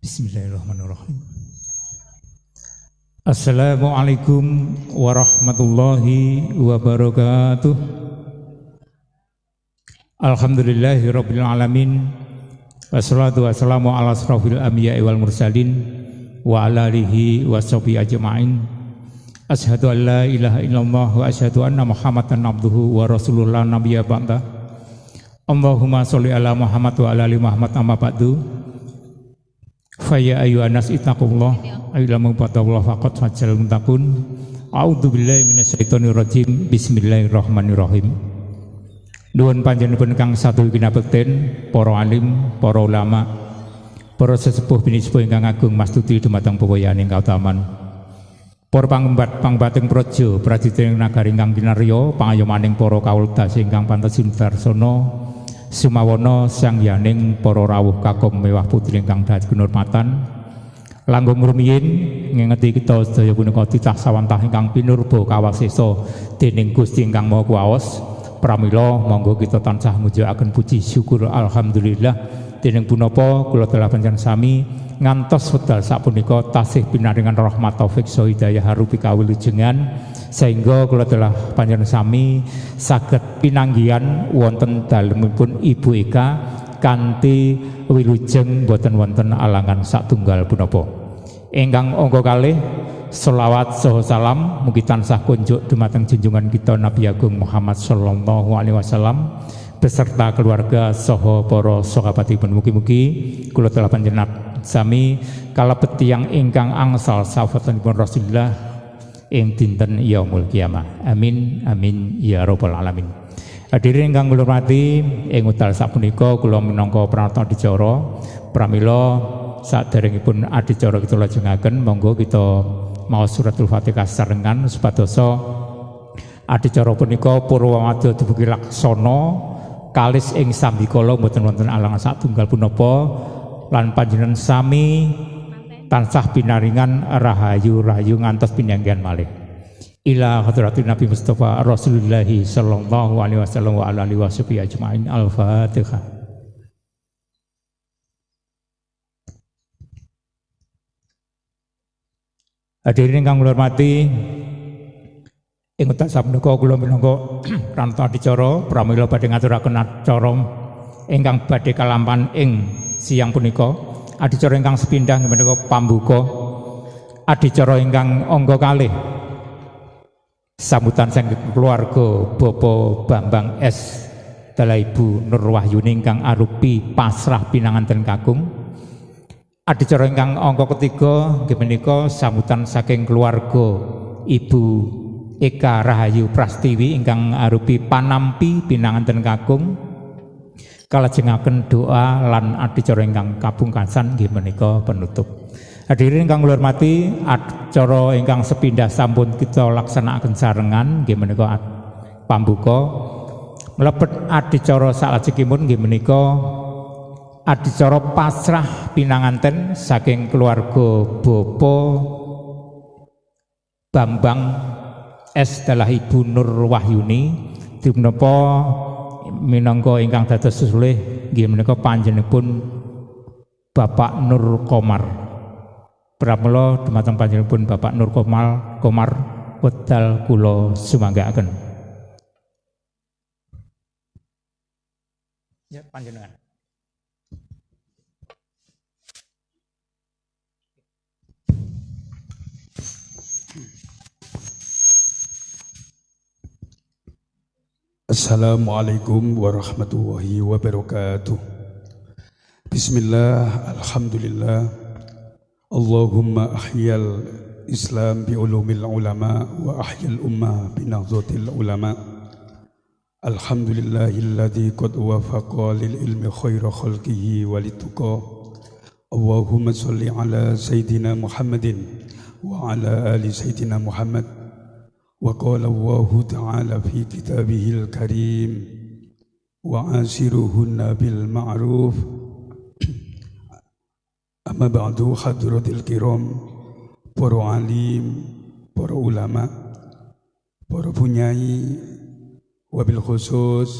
Bismillahirrahmanirrahim. Assalamualaikum warahmatullahi wabarakatuh. Alhamdulillahirabbil alamin. Wassalatu wassalamu ala asrofil anbiya'i wal mursalin wa ala alihi washabihi ajma'in. Asyhadu an la ilaha illallah wa asyhadu anna Muhammadan abduhu wa rasulullah nabiyya ba'da. Allahumma sholli ala Muhammad wa ala ali Muhammad amma ba'du. Faya ayyuhan nas ittaqullah ayyulamu fatawallah faqad fajal mutakun. A'udzubillahi minasyaitonir rajim. Bismillahirrahmanirrahim. Nuwun panjenengan kang satu kinabekten para alim, para ulama, para sesepuh bini sepuh ingkang agung mastuti dumateng pewayaning kautaman. Para pangbating praja prajurit nagari ingkang kinarya pangayomaning para kawuldas ingkang pantasun darsana sumawana sangyaning para rawuh kakung mewah putri ingkang dados kinurmatan langkung rumiyin ngingeti kita sedaya punika titah sawantah ingkang pinurba kawasesa dening Gusti ingkang Maha Kuwaos. Pramila monggo kita tansah mujuaken puji syukur alhamdulillah dening punapa kula telah panjenengan sami ngantos wedal sapunika tasih pinaringan rahmat taufik saha hidayah harupi kawilujengan sehingga kula telah panjenengan sami saged pinanggihan wonten dalemipun Ibu Eka kanthi wilujeng boten wonten alangan satunggal punapa. Ingkang angka kalih selawat saha salam mugi tansah kunjuk dumateng junjungan kita Nabi Agung Muhammad sallallahu alaihi wasallam beserta keluarga saha para sahabatipun. Mugi-mugi kula telah panjenengan sami kalebet tiyang ingkang angsal syafaatipun Rasulullah ing dinten yaumul kiamah. Amin amin ya rabbal alamin. Hadirin ingkang kula hormati, ing wekdal sapunika kula minangka pranata adicara pramila saderengipun adicara kita lajengaken monggo kita maos suratul Fatihah sarengan supadosa adicara punika purwamadya dugi laksana kalis ing sambikala mboten wonten alangan satunggal punapa lan panjenengan sami tansah pinaringan rahayu-rahayu ngantos pinanggihan malih ila hadratin Nabi Mustafa Rasulullah sallallahu alaihi wasallam wa ala alihi washabihi ajmain. Al-Fatihah. Hadirin ingkang kula hormati, ing wekdal sapunika kula minangka pranata adicara pramila badhe ngaturaken acara ingkang badhe kalampahan ing siang punika. Adicara ingkang sepindhah menika pambuka adicara ingkang angka kalih sambutan saking keluarga Bapak Bambang S. dalah Ibu Nur Wahyuni ingkang arupi pasrah pinanganten kakung. Adicara ingkang angka ketiga nggih menika sambutan saking keluarga Ibu Eka Rahayu Prastiwi ingkang arupi panampi pinanganten kakung. Kalajengaken doa lan adicara ingkang kapungkasan nggih menika penutup. Hadirin ingkang kula hormati, acara ingkang sepindah sampun kita laksanaken sarengan nggih menika pambuka. Mlebet adicara salajengipun nggih menika adicara pasrah pinanganten saking keluarga Bapak Bambang S. dalah Ibu Nur Wahyuni dipunapa minangka ingkang dados sesulih nggih menika panjenenganipun Bapak Nur Komar. Pramila dumateng panjenenganipun Bapak Nur Komar wedal kula sumanggaaken. Ya panjenengan. Assalamualaikum warahmatullahi wabarakatuh. Bismillah, alhamdulillah. Allahumma ahyal Islam bi ulumil ulama wa ahyal ummah bi nahdhatil ulama. Alhamdulillahilladzi qad wafaqa lil ilmi khaira khalqihi walituqa. Allahumma sholli ala sayyidina Muhammadin wa ala ali sayyidina Muhammad. وقال الله تعالى في كتابه الكريم وعاشروهن بالمعروف. أما بعد حضرات الكرام, para alim, para ulama, para punyai, wabil khusus